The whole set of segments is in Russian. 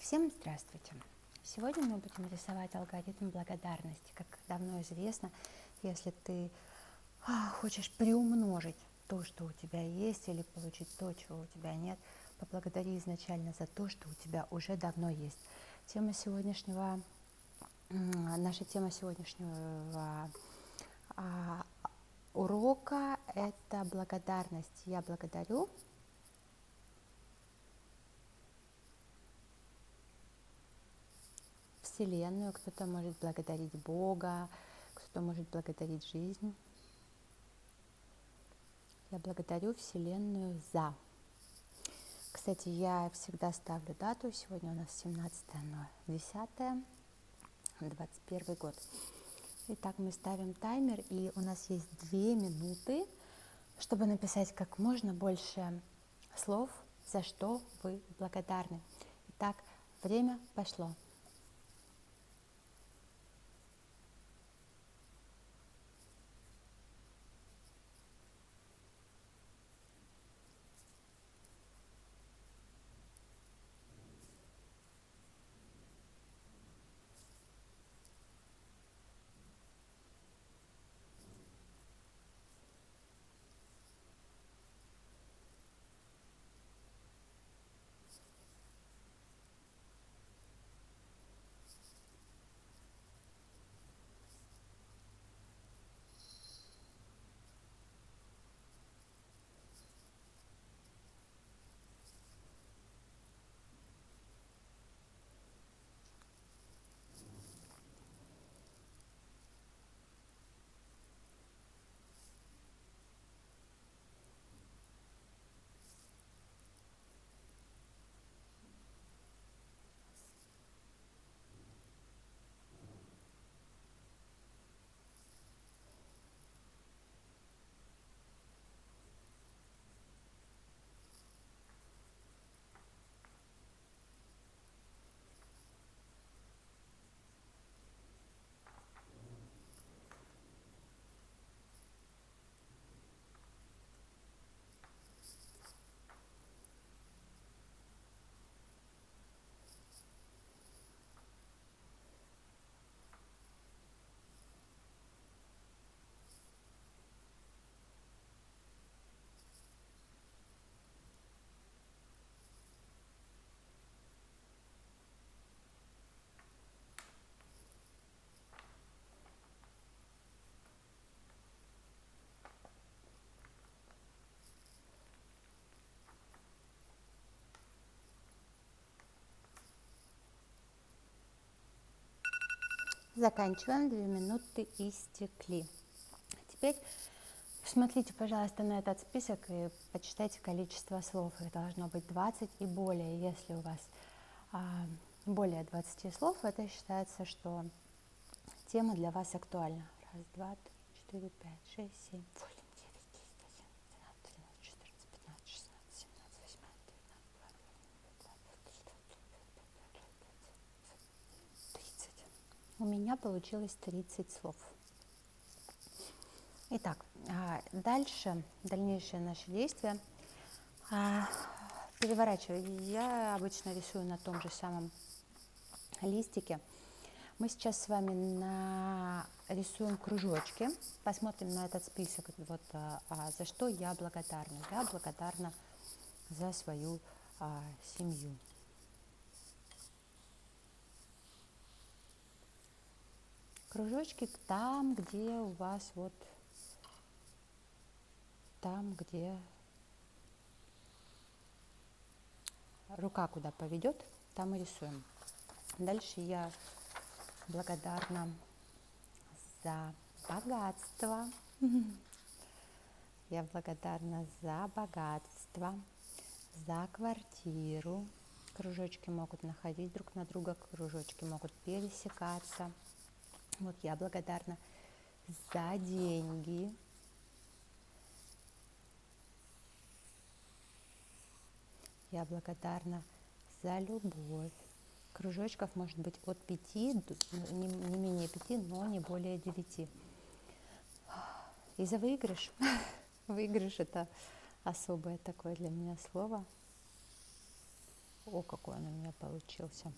Всем здравствуйте! Сегодня мы будем рисовать алгоритм благодарности. Как давно известно, если ты хочешь приумножить то, что у тебя есть, или получить то, чего у тебя нет, поблагодари изначально за то, что у тебя уже давно есть. Наша тема сегодняшнего урока – это благодарность. Я благодарю Вселенную, кто-то может благодарить Бога, кто-то может благодарить жизнь. Я благодарю Вселенную за. Кстати, я всегда ставлю дату. Сегодня у нас 17.10.21 год. Итак, мы ставим таймер, и у нас есть 2 минуты, чтобы написать как можно больше слов, за что вы благодарны. Итак, время пошло. Заканчиваем, 2 минуты истекли. Теперь смотрите, пожалуйста, на этот список и почитайте количество слов. Их должно быть 20 и более. Если у вас более 20 слов, это считается, что тема для вас актуальна. 1, 2, 3, 4, 5, 6, 7, 8, 9, 10, 11, 12, 13, 14, 15, 16, 17, 18, 19, 20, 30. У меня получилось 30 слов. Итак, дальнейшее наше действие. Переворачиваю. Я обычно рисую на том же самом листике. Мы сейчас с вами нарисуем кружочки. Посмотрим на этот список. За что я благодарна. Я благодарна за свою семью. Кружочки там, где у вас там, где рука куда поведет, там и рисуем. Дальше я благодарна за богатство. Я благодарна за богатство, за квартиру. Кружочки могут находить друг на друга, кружочки могут пересекаться. Я благодарна за деньги. Я благодарна за любовь. Кружочков может быть от 5, не менее 5, но не более 9. И за выигрыш. Выигрыш – это особое такое для меня слово. О, какой он у меня получился.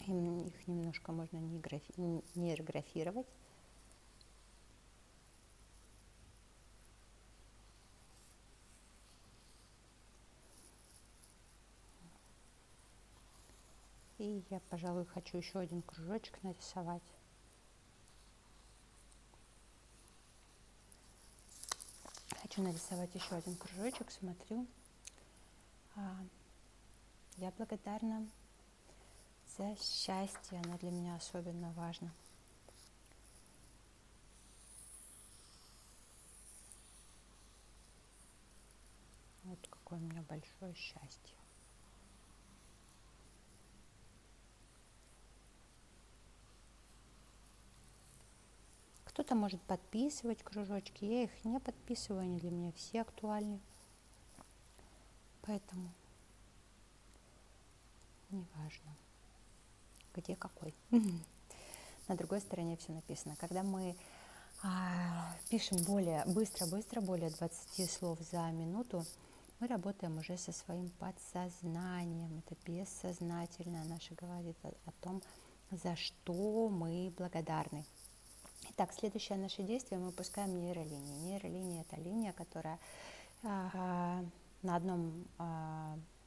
Их немножко можно нейрографировать. И я, пожалуй, хочу еще один кружочек нарисовать. Хочу нарисовать еще один кружочек, смотрю. Я благодарна за счастье, оно для меня особенно важно. Вот какое у меня большое счастье. Кто-то может подписывать кружочки, я их не подписываю, они для меня все актуальны. Поэтому неважно, где какой. На другой стороне все написано. Когда мы пишем более быстро, более 20 слов за минуту, мы работаем уже со своим подсознанием. Это бессознательное наше говорит о том, за что мы благодарны. Итак, следующее наше действие, мы пускаем нейролинии. Нейролиния – это линия, которая на одном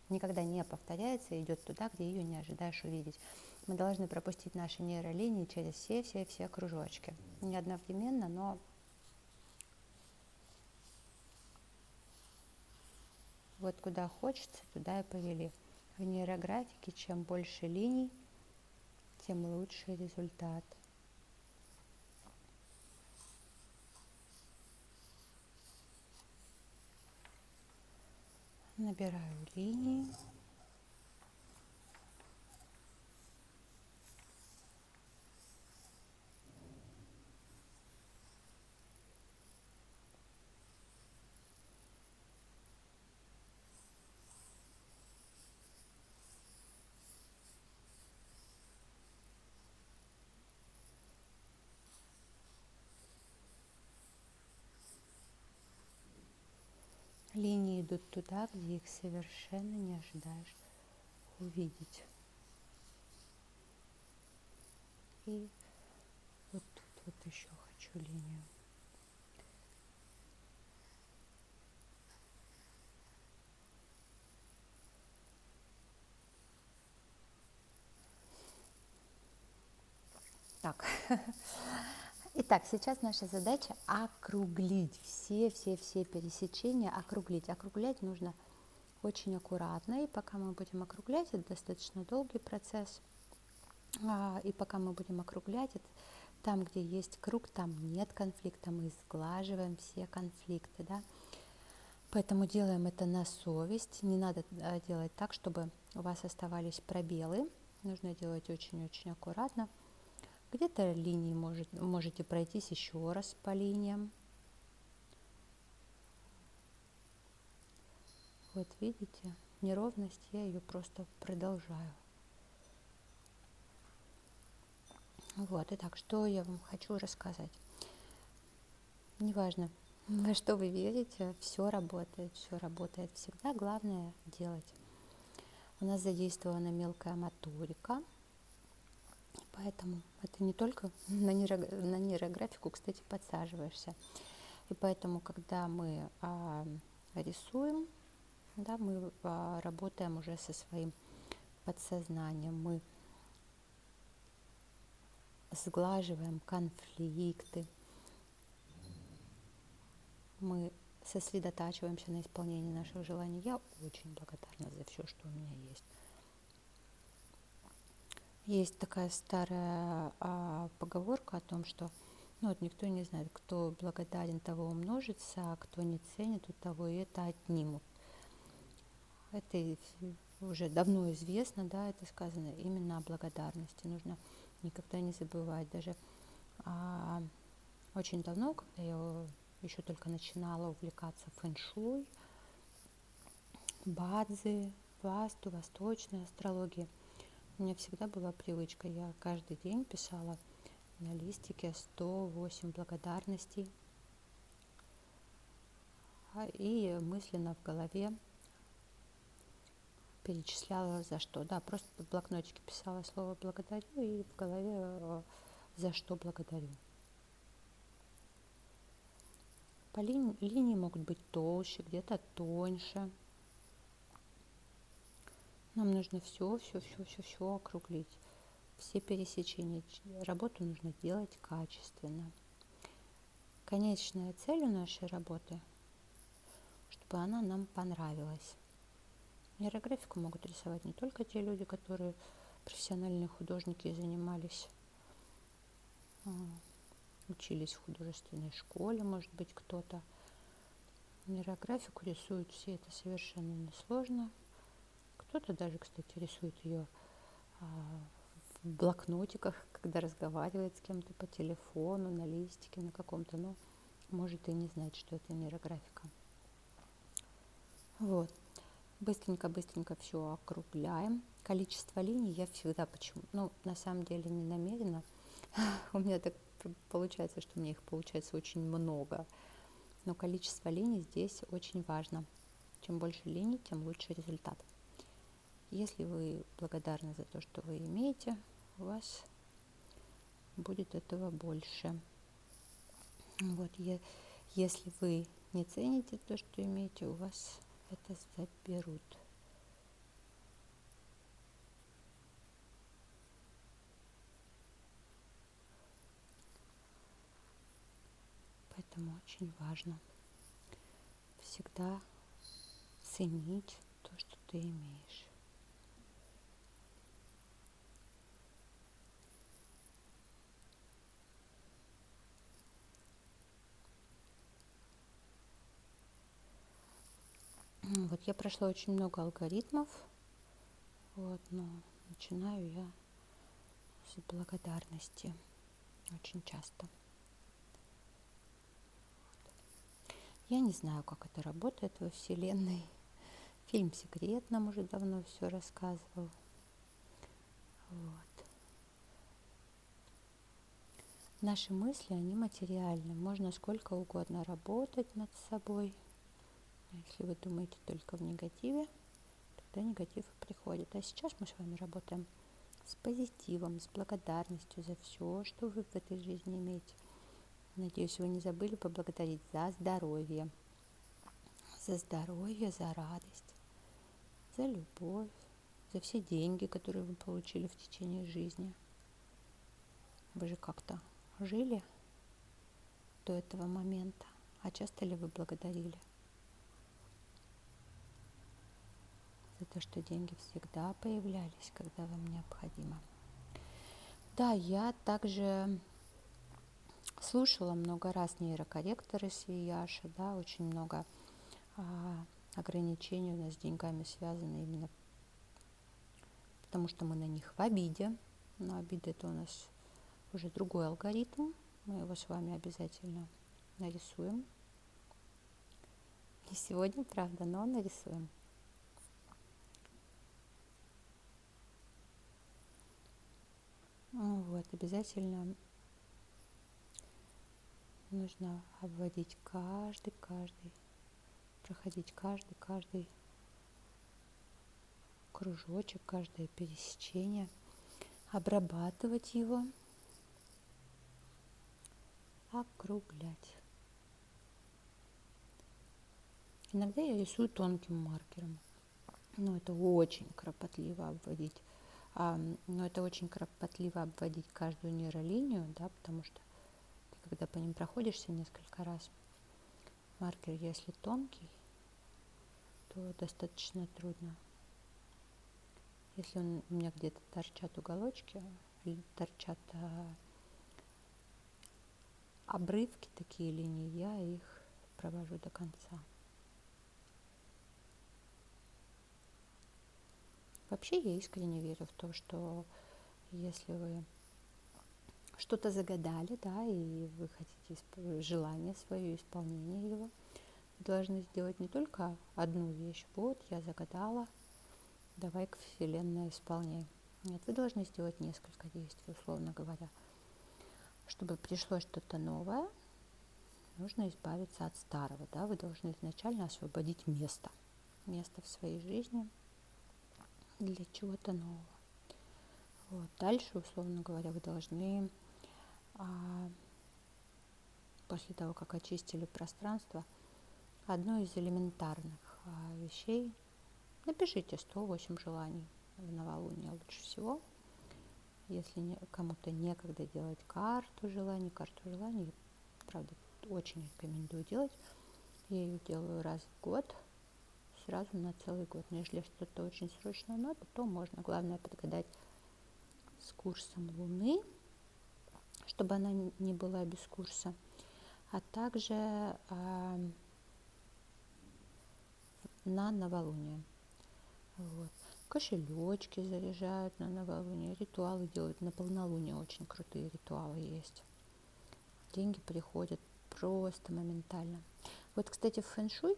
никогда не повторяется и идет туда, где ее не ожидаешь увидеть. Мы должны пропустить наши нейролинии через все кружочки. Не одновременно, но вот куда хочется, туда и повели. В нейрографике чем больше линий, тем лучше результат. Набираю линии. Линии идут туда, где их совершенно не ожидаешь увидеть. И вот тут вот еще хочу линию. Так. Итак, сейчас наша задача округлить все пересечения, округлить. Округлять нужно очень аккуратно, и пока мы будем округлять, это достаточно долгий процесс, и пока мы будем округлять, там, где есть круг, там нет конфликта, мы сглаживаем все конфликты, да. Поэтому делаем это на совесть, не надо делать так, чтобы у вас оставались пробелы, нужно делать очень-очень аккуратно. Где-то линии можете пройтись еще раз по линиям. Вот видите, неровность, я ее просто продолжаю. Вот, итак, что я вам хочу рассказать. Неважно, во что вы верите, все работает всегда. Главное делать. У нас задействована мелкая моторика, поэтому это не только на нейрографику, кстати, подсаживаешься. И поэтому, когда мы рисуем, да, мы работаем уже со своим подсознанием, мы сглаживаем конфликты, мы сосредотачиваемся на исполнении наших желаний. Я очень благодарна за все, что у меня есть. Есть такая старая поговорка о том, что вот никто не знает, кто благодарен, того умножится, а кто не ценит, у того и это отнимут. Это уже давно известно, да, это сказано именно о благодарности. Нужно никогда не забывать. Даже очень давно, когда я еще только начинала увлекаться фэн-шуй, бадзи, васту, восточной астрологией, у меня всегда была привычка, я каждый день писала на листике 108 благодарностей и мысленно в голове перечисляла за что. Да, просто в блокнотике писала слово «благодарю» и в голове «за что благодарю». По линии могут быть толще, где-то тоньше. Нам нужно все округлить, все пересечения. Работу нужно делать качественно. Конечная цель у нашей работы, чтобы она нам понравилась. Нейрографику могут рисовать не только те люди, которые профессиональные художники и занимались, учились в художественной школе, может быть, кто-то. Нейрографику рисуют все, это совершенно несложно. Кто-то даже, кстати, рисует ее в блокнотиках, когда разговаривает с кем-то по телефону, на листике, на каком-то, но может и не знать, что это нейрографика. Вот. Быстренько все округляем. Количество линий я всегда на самом деле не намеренно. У меня так получается, что у меня их получается очень много. Но количество линий здесь очень важно. Чем больше линий, тем лучше результат. Если вы благодарны за то, что вы имеете, у вас будет этого больше. Вот, если вы не цените то, что имеете, у вас это заберут. Поэтому очень важно всегда ценить то, что ты имеешь. Вот я прошла очень много алгоритмов, но начинаю я с благодарности очень часто. Я не знаю, как это работает во Вселенной. Фильм «Секрет» нам уже давно все рассказывал. Вот. Наши мысли, они материальны. Можно сколько угодно работать над собой. Если вы думаете только в негативе, тогда негатив и приходит. А сейчас мы с вами работаем с позитивом, с благодарностью за все, что вы в этой жизни имеете. Надеюсь, вы не забыли поблагодарить за здоровье, за радость, за любовь, за все деньги, которые вы получили в течение жизни. Вы же как-то жили до этого момента, а часто ли вы благодарили за то, что деньги всегда появлялись, когда вам необходимо? Да, я также слушала много раз нейрокорректоры Свияши, да, очень много ограничений у нас с деньгами связаны именно потому, что мы на них в обиде. Но обида — это у нас уже другой алгоритм, мы его с вами обязательно нарисуем. Не сегодня, правда, но нарисуем. Вот, обязательно нужно обводить проходить каждый кружочек, каждое пересечение, обрабатывать его, округлять. Иногда я рисую тонким маркером, но это очень кропотливо обводить. Но это очень кропотливо обводить каждую нейролинию, да, потому что ты, когда по ним проходишься несколько раз, маркер, если тонкий, то достаточно трудно. Если у меня где-то торчат уголочки, или торчат обрывки такие линии, я их провожу до конца. Вообще я искренне верю в то, что если вы что-то загадали, да, и вы хотите желание свое, исполнение его, вы должны сделать не только одну вещь. Вот я загадала, давай к Вселенной исполняй. Нет, вы должны сделать несколько действий, условно говоря. Чтобы пришло что-то новое, нужно избавиться от старого, да, вы должны изначально освободить место в своей жизни, для чего-то нового. Вот. Дальше, условно говоря, вы должны после того, как очистили пространство, одно из элементарных вещей, напишите 108 желаний в новолуние лучше всего. Если кому-то некогда делать карту желаний, правда, очень рекомендую делать. Я ее делаю раз в год, сразу на целый год. Но если что-то очень срочно надо, то можно. Главное подгадать с курсом Луны, чтобы она не была без курса. А также на новолуние. Вот. Кошелечки заряжают на новолуние, ритуалы делают. На полнолуние очень крутые ритуалы есть. Деньги приходят просто моментально. Вот, кстати, в фэн-шуй,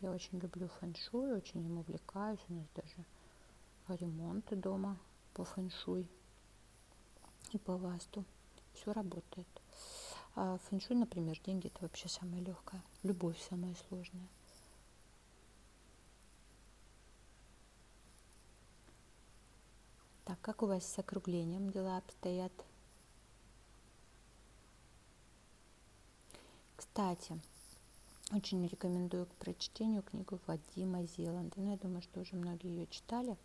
я очень люблю фэн-шуй, очень им увлекаюсь. У нас даже ремонты дома по фэн-шуй и по васту. Все работает. А фэн-шуй, например, деньги — это вообще самое легкое. Любовь самая сложная. Так, как у вас с округлением дела обстоят? Кстати, очень рекомендую к прочтению книгу Вадима Зеланда. Я думаю, что уже многие ее читали.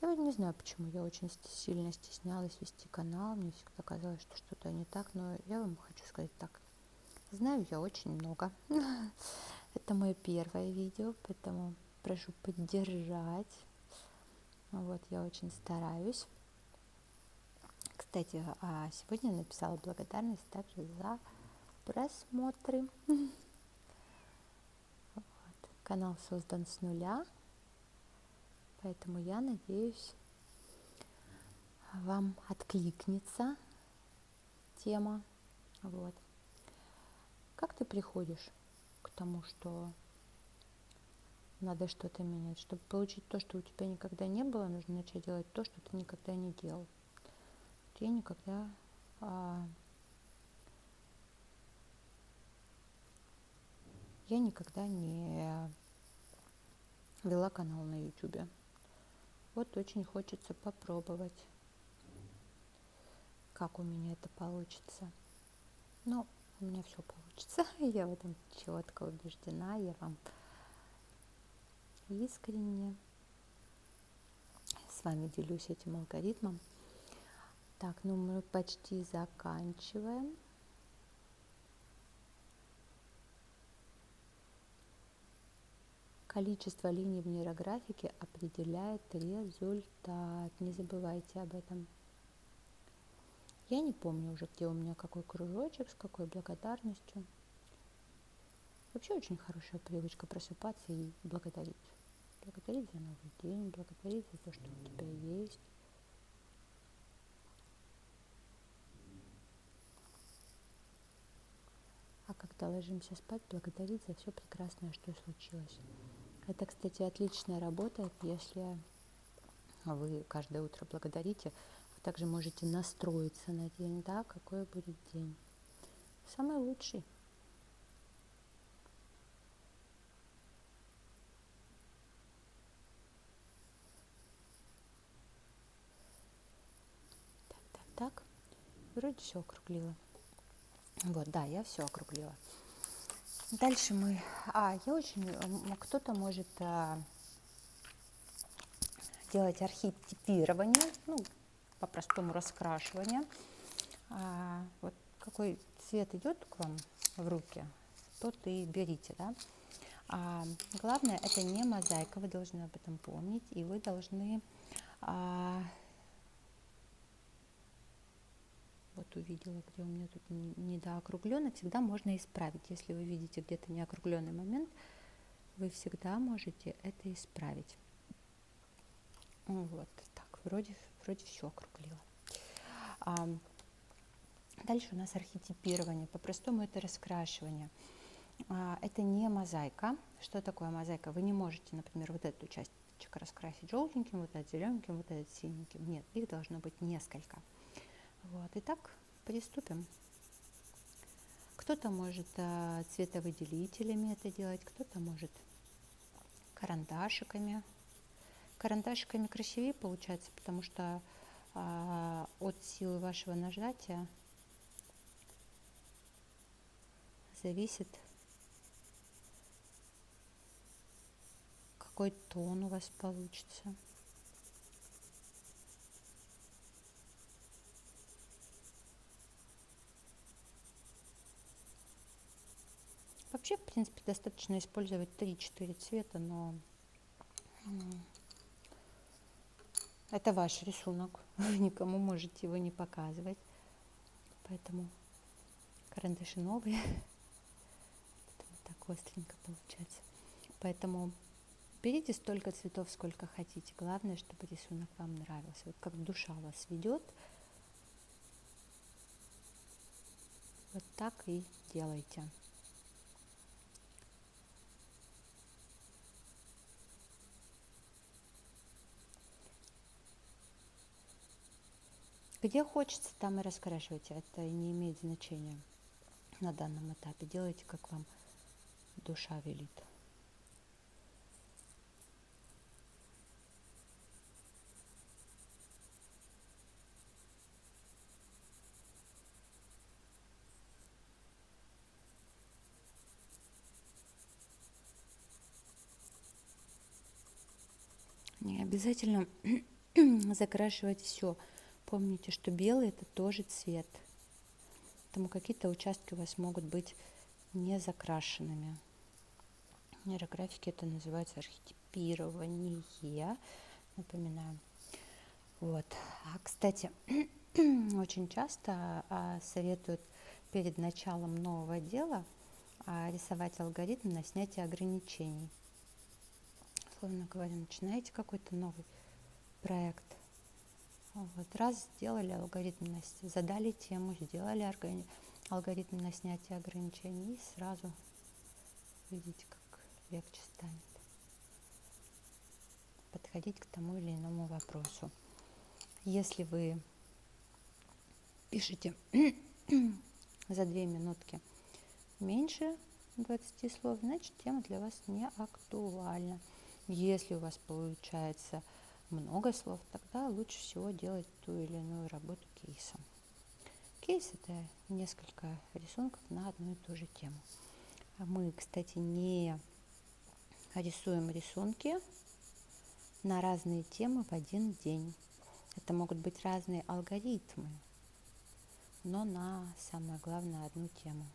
Я не знаю, почему я очень сильно стеснялась вести канал. Мне всегда казалось, что что-то не так. Но я вам хочу сказать так. Знаю я очень много. Это мое первое видео, поэтому прошу поддержать. Вот, я очень стараюсь. Кстати, сегодня я написала благодарность также за просмотры. Вот. Канал создан с нуля, поэтому я надеюсь, вам откликнется тема. Вот. Как ты приходишь к тому, что надо что-то менять? Чтобы получить то, что у тебя никогда не было, нужно начать делать то, что ты никогда не делал. Я никогда не вела канал на YouTube. Вот очень хочется попробовать, как у меня это получится. Но у меня все получится. Я в этом четко убеждена. Я вам искренне с вами делюсь этим алгоритмом. Так, ну мы почти заканчиваем. Количество линий в нейрографике определяет результат. Не забывайте об этом. Я не помню уже, где у меня какой кружочек, с какой благодарностью. Вообще очень хорошая привычка просыпаться и благодарить. Благодарить за новый день, благодарить за то, что у тебя есть. А когда ложимся спать, благодарить за все прекрасное, что случилось. Это, кстати, отлично работает, если вы каждое утро благодарите. Вы также можете настроиться на день, да, какой будет день. Самый лучший. Так. Вроде все округлила. Вот, да, я все округлила. Дальше мы... Кто-то может делать архетипирование, по-простому раскрашивание. Вот какой цвет идет к вам в руки, тот и берите, да. Главное, это не мозаика, вы должны об этом помнить, и вы должны... Вот увидела, где у меня тут недоокругленно, всегда можно исправить. Если вы видите где-то неокругленный момент, вы всегда можете это исправить. Вот так, вроде все округлила. Дальше у нас архетипирование. По-простому это раскрашивание. Это не мозаика. Что такое мозаика? Вы не можете, например, вот эту часть раскрасить желтеньким, вот этот зелененьким, вот этот синеньким. Нет, их должно быть несколько. Вот, итак, приступим. Кто-то может цветовыделителями это делать, кто-то может карандашиками. карандашиками красивее получается, потому что от силы вашего нажатия зависит, какой тон у вас получится. Вообще, в принципе, достаточно использовать 3-4 цвета, но это ваш рисунок, вы никому можете его не показывать, поэтому карандаши новые, поэтому так остренько получается. Поэтому берите столько цветов, сколько хотите, главное, чтобы рисунок вам нравился. Вот как душа вас ведет, вот так и делайте. Где хочется, там и раскрашивайте. Это не имеет значения на данном этапе. Делайте, как вам душа велит. Не обязательно закрашивать все. Помните, что белый это тоже цвет. Поэтому какие-то участки у вас могут быть не закрашенными. В нейрографике это называется архетипирование. Напоминаю. Вот. А, кстати, очень часто советуют перед началом нового дела рисовать алгоритм на снятие ограничений. Условно говоря, начинаете какой-то новый проект. Вот раз сделали алгоритм, задали тему, сделали алгоритм на снятие ограничений, и сразу видите, как легче станет подходить к тому или иному вопросу. Если вы пишете за 2 минутки меньше 20 слов, значит тема для вас не актуальна. Если у вас получается много слов, тогда лучше всего делать ту или иную работу кейсом. Кейс – это несколько рисунков на одну и ту же тему. А мы, кстати, не рисуем рисунки на разные темы в один день. Это могут быть разные алгоритмы, но на, самое главное, одну тему.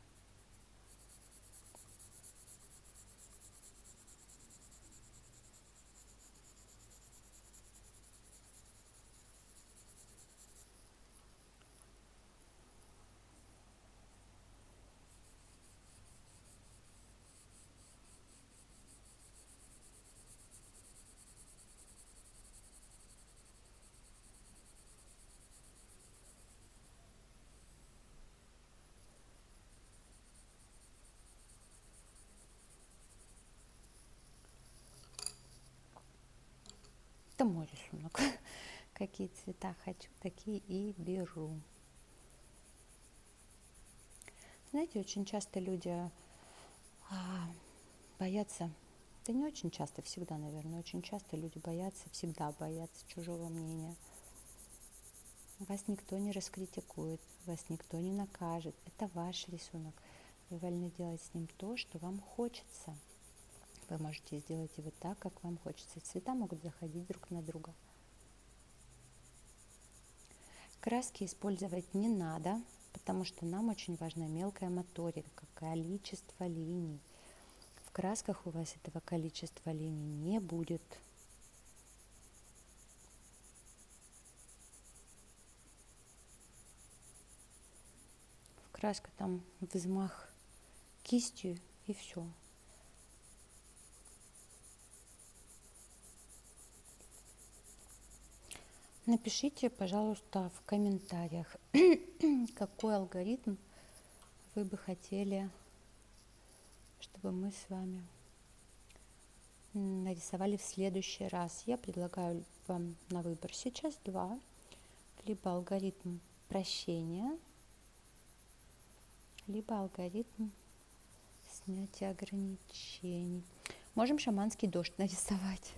Это мой рисунок. Какие цвета хочу, такие и беру. Знаете, очень часто люди боятся, да не очень часто, всегда, наверное, очень часто люди всегда боятся чужого мнения. Вас никто не раскритикует, вас никто не накажет. Это ваш рисунок. Вы вольны делать с ним то, что вам хочется. Вы можете сделать его так, как вам хочется. Цвета могут заходить друг на друга. Краски использовать не надо, потому что нам очень важна мелкая моторика, количество линий. В красках у вас этого количества линий не будет. Краска там взмах кистью и все. Напишите, пожалуйста, в комментариях, какой алгоритм вы бы хотели, чтобы мы с вами нарисовали в следующий раз. Я предлагаю вам на выбор сейчас 2. Либо алгоритм прощения, либо алгоритм снятия ограничений. Можем шаманский дождь нарисовать.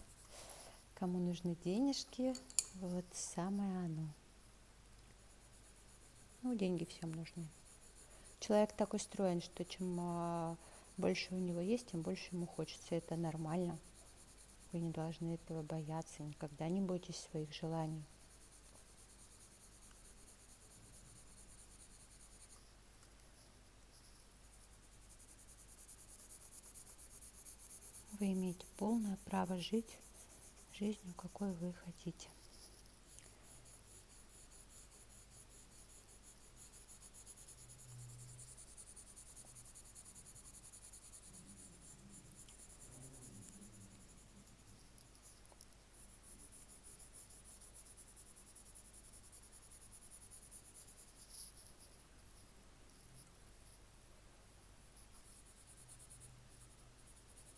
Кому нужны денежки, вот самое оно. Ну, деньги всем нужны. Человек так устроен, что чем больше у него есть, тем больше ему хочется. Это нормально. Вы не должны этого бояться. Никогда не бойтесь своих желаний. Вы имеете полное право жить жизнью, какой вы хотите.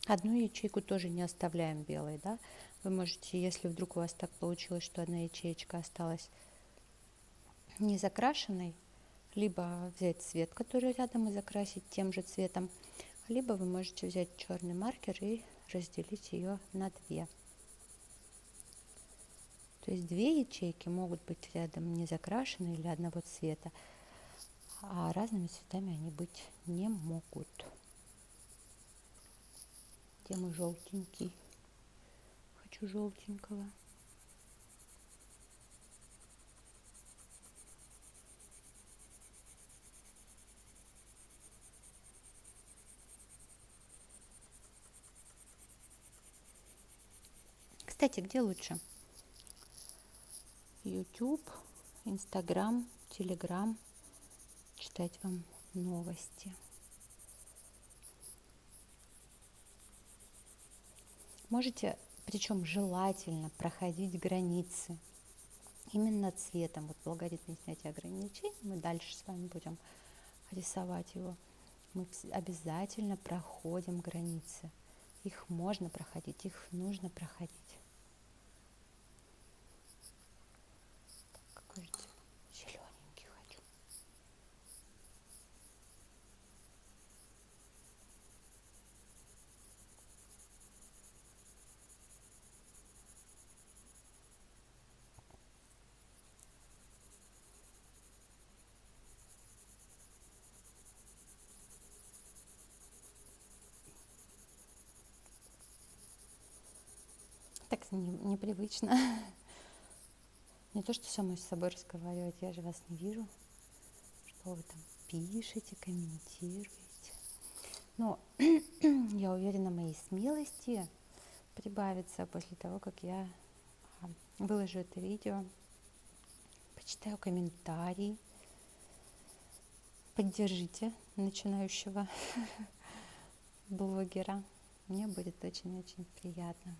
Одну ячейку тоже не оставляем белой, да? Вы можете, если вдруг у вас так получилось, что одна ячеечка осталась не закрашенной, либо взять цвет, который рядом, и закрасить тем же цветом, либо вы можете взять черный маркер и разделить ее на две. То есть две ячейки могут быть рядом не закрашены или одного цвета, а разными цветами они быть не могут. Где мой желтенький? Хочу желтенького. Кстати, где лучше? YouTube, Instagram, Telegram. Читать вам новости. Можете, причем желательно, проходить границы именно цветом. Вот алгоритм снятия ограничений, мы дальше с вами будем рисовать его. Мы обязательно проходим границы. Их можно проходить, их нужно проходить. Так, кажется, зелененький хочу. Так непривычно. Не то, что самой с собой разговаривать, я же вас не вижу. Что вы там пишете, комментируете. Но я уверена, моей смелости прибавится после того, как я выложу это видео, почитаю комментарии, поддержите начинающего блогера. Мне будет очень-очень приятно.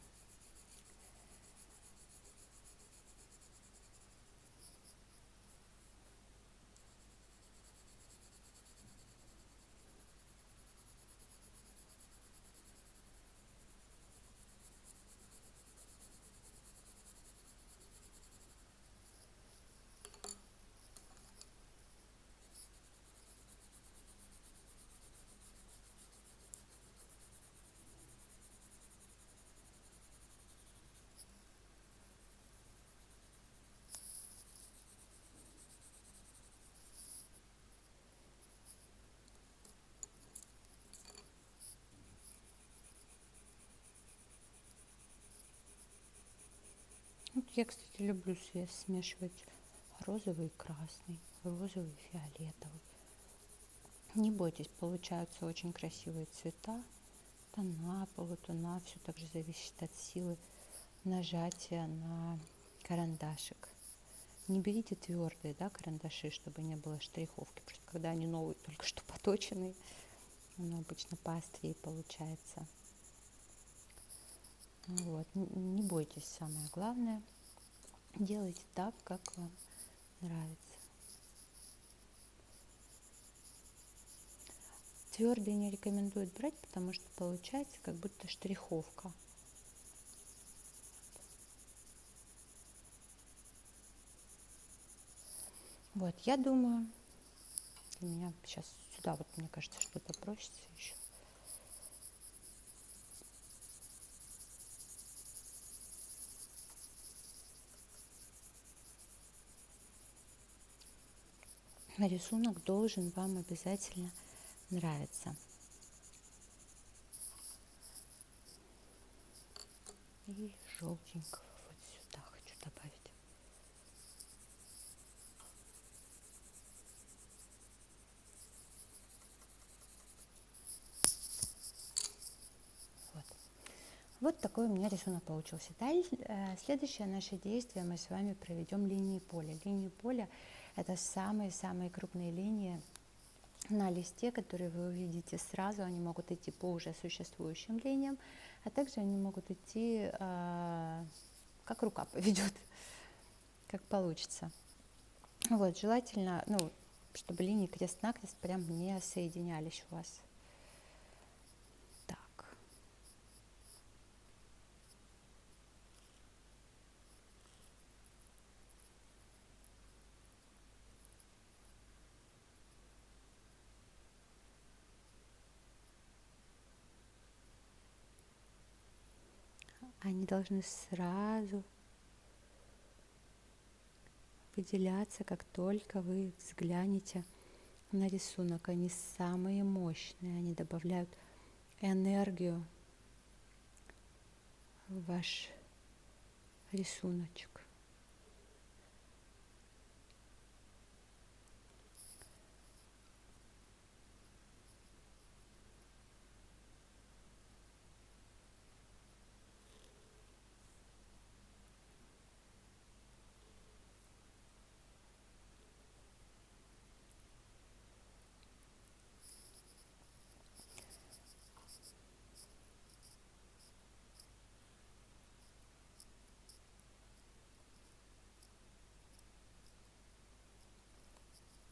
Вот я, кстати, люблю смешивать розовый и красный, розовый и фиолетовый. Не бойтесь, получаются очень красивые цвета, тона, полутона. Все также зависит от силы нажатия на карандашик. Не берите твердые, да, карандаши, чтобы не было штриховки, потому что когда они новые, только что поточенные, оно обычно поострее получается. Вот. Не бойтесь, самое главное, делайте так, как вам нравится. Твердые не рекомендуют брать, потому что получается как будто штриховка. Вот, я думаю, для меня сейчас сюда, вот мне кажется, что-то просится еще. рисунок должен вам обязательно нравиться. И желтенького вот сюда хочу добавить. Вот такой у меня рисунок получился. Следующее наше действие мы с вами проведем линии поля. Линии поля — это самые-самые крупные линии на листе, которые вы увидите сразу. Они могут идти по уже существующим линиям, а также они могут идти, как рука поведет, как получится. Вот, желательно, чтобы линии крест-накрест прям не соединялись у вас. Они должны сразу выделяться, как только вы взглянете на рисунок. Они самые мощные, они добавляют энергию в ваш рисуночек.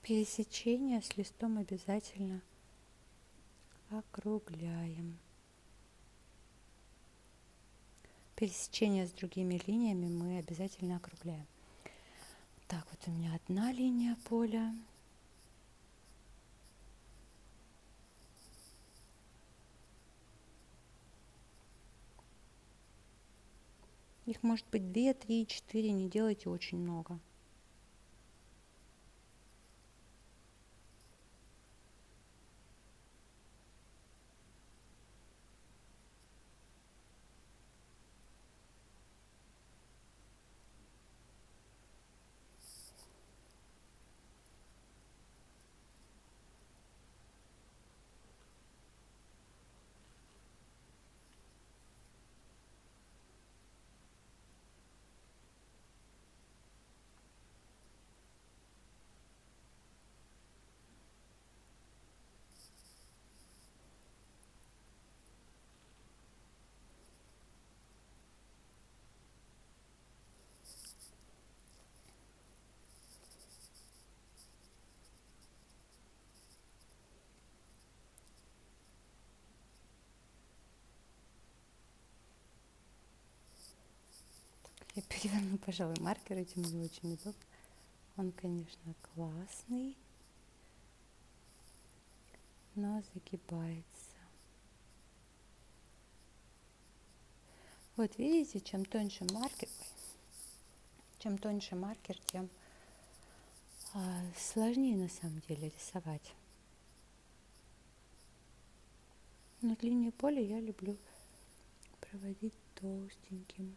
Пересечение с листом обязательно округляем. Пересечение с другими линиями мы обязательно округляем. Так, вот у меня одна линия поля. Их может быть 2, 3, 4, не делайте очень много. Я переверну, пожалуй, маркер, этим не очень удобно. Он, конечно, классный, но загибается. Вот видите, чем тоньше маркер, тем сложнее на самом деле рисовать. Но линию поля я люблю проводить толстеньким.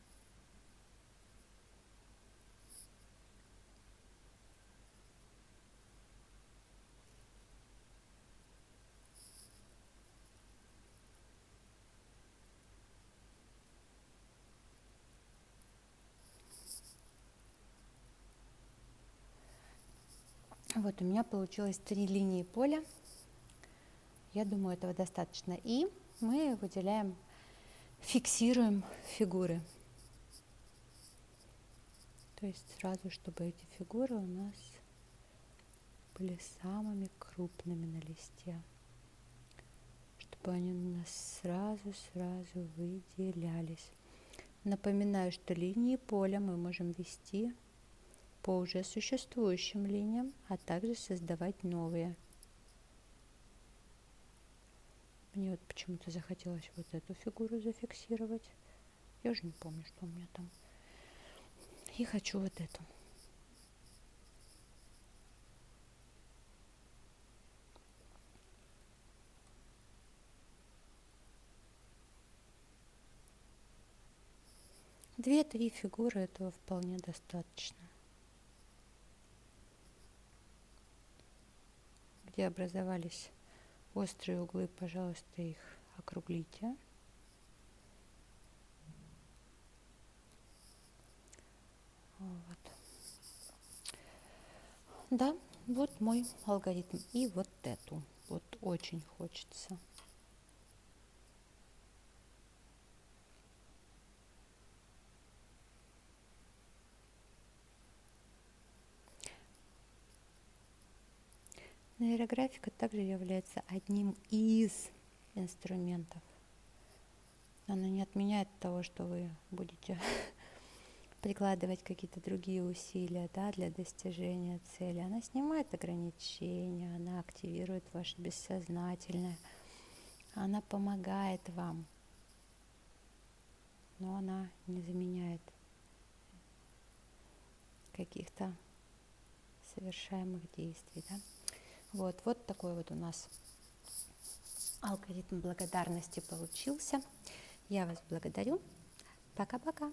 Вот у меня получилось 3 линии поля. Я думаю, этого достаточно. И мы выделяем, фиксируем фигуры. То есть сразу, чтобы эти фигуры у нас были самыми крупными на листе. Чтобы они у нас сразу выделялись. Напоминаю, что линии поля мы можем вести по уже существующим линиям, а также создавать новые. Мне вот почему-то захотелось вот эту фигуру зафиксировать. Я уже не помню, что у меня там. И хочу вот эту. 2-3 фигуры этого вполне достаточно. Где образовались острые углы, пожалуйста, их округлите. Вот. Да, вот мой алгоритм. И вот эту. Вот очень хочется. Нейрографика также является одним из инструментов. Она не отменяет того, что вы будете прикладывать какие-то другие усилия, да, для достижения цели. Она снимает ограничения, она активирует ваше бессознательное, она помогает вам, но она не заменяет каких-то совершаемых действий. Да? Вот такой вот у нас алгоритм благодарности получился. Я вас благодарю. Пока-пока.